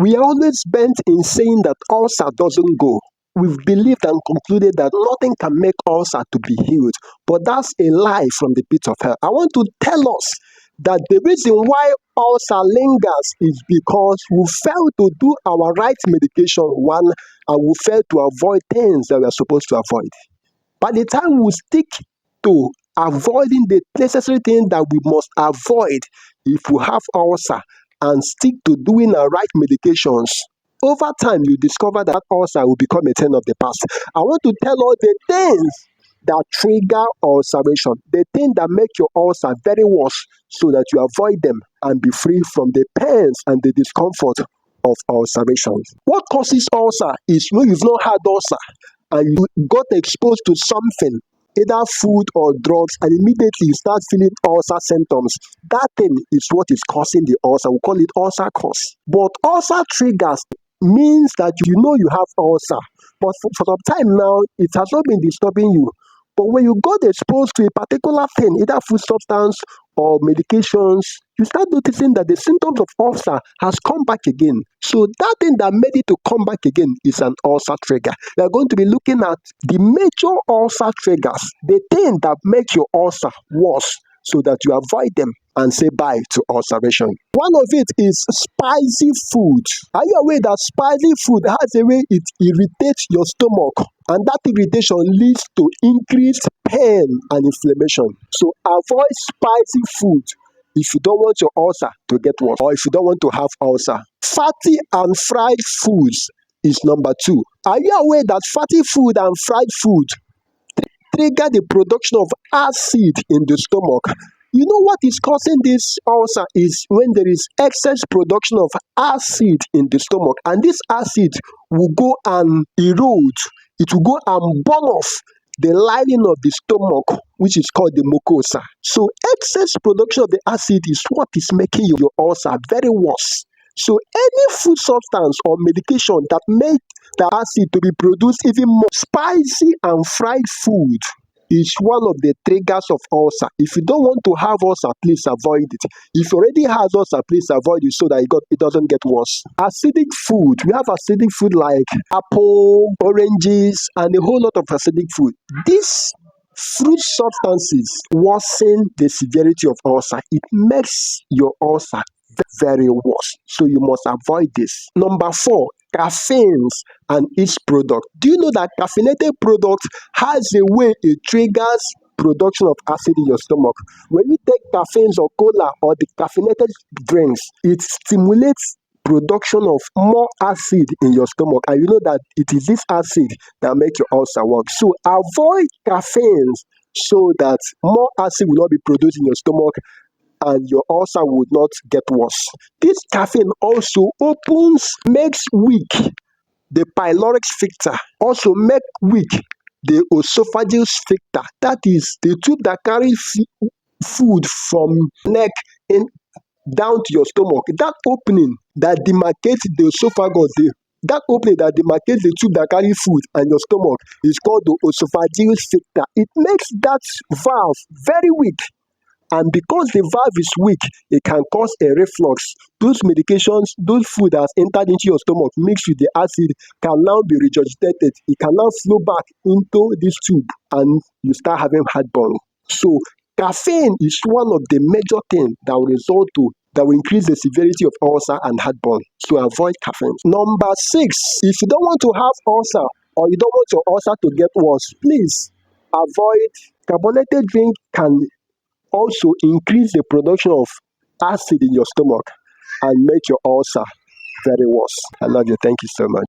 We are always bent in saying that ulcer doesn't go. We've believed and concluded that nothing can make ulcer to be healed, but that's a lie from the pit of hell. I want to tell us that the reason why ulcer lingers is because we fail to do our right medication, one, and we fail to avoid things that we are supposed to avoid. By the time we stick to avoiding the necessary things that we must avoid if we have ulcer and stick to doing our right medications, over time you discover that ulcer will become a thing of the past. I want to tell all the things that trigger ulceration, the things that make your ulcer very worse, so that you avoid them and be free from the pains and the discomfort of ulceration. What causes ulcer is when you've not had ulcer and you got exposed to something, either food or drugs, and immediately you start feeling ulcer symptoms. That thing is what is causing the ulcer. We call it ulcer cause. But ulcer triggers means that you know you have ulcer, but for some time now, it has not been disturbing you. But when you got exposed to a particular thing, either food substance or medications, you start noticing that the symptoms of ulcer has come back again. So that thing that made it to come back again is an ulcer trigger. We are going to be looking at the major ulcer triggers, the thing that make your ulcer worse, so that you avoid them and say bye to ulceration. One of it is spicy food. Are you aware that spicy food has a way it irritates your stomach, and that irritation leads to increased pain and inflammation? So avoid spicy food if you don't want your ulcer to get worse, or if you don't want to have ulcer. Fatty and fried foods is number 2. Are you aware that fatty food and fried food trigger the production of acid in the stomach? You know what is causing this ulcer is when there is excess production of acid in the stomach, and this acid will go and erode, it will go and burn off the lining of the stomach, which is called the mucosa. So excess production of the acid is what is making your ulcer very worse. So any food substance or medication that make the acid to be produced even more, spicy and fried food is one of the triggers of ulcer. If you don't want to have ulcer, please avoid it. If you already have ulcer, please avoid it so that it doesn't get worse. Acidic food. We have acidic food like apple, oranges, and a whole lot of acidic food. These fruit substances worsen the severity of ulcer. It makes your ulcer very worse. So you must avoid this. Number 4, caffeines and its product. Do you know that caffeinated product has a way it triggers production of acid in your stomach? When you take caffeines or cola or the caffeinated drinks, it stimulates production of more acid in your stomach, and you know that it is this acid that makes your ulcer work. So avoid caffeines so that more acid will not be produced in your stomach and your ulcer would not get worse. This caffeine also makes weak the pylori sphincter, also make weak the esophageal sphincter. That is the tube that carries food from neck in down to your stomach. That opening that demarcates the esophagus, that opening that demarcates the tube that carries food and your stomach is called the esophageal sphincter. It makes that valve very weak. And because the valve is weak, it can cause a reflux. Those medications, those food that has entered into your stomach mixed with the acid can now be regurgitated. It can now flow back into this tube and you start having heartburn. So caffeine is one of the major things that will increase the severity of ulcer and heartburn. So avoid caffeine. Number 6, if you don't want to have ulcer or you don't want your ulcer to get worse, please avoid carbonated drink. Can also increase the production of acid in your stomach and make your ulcer very worse. I love you. Thank you so much.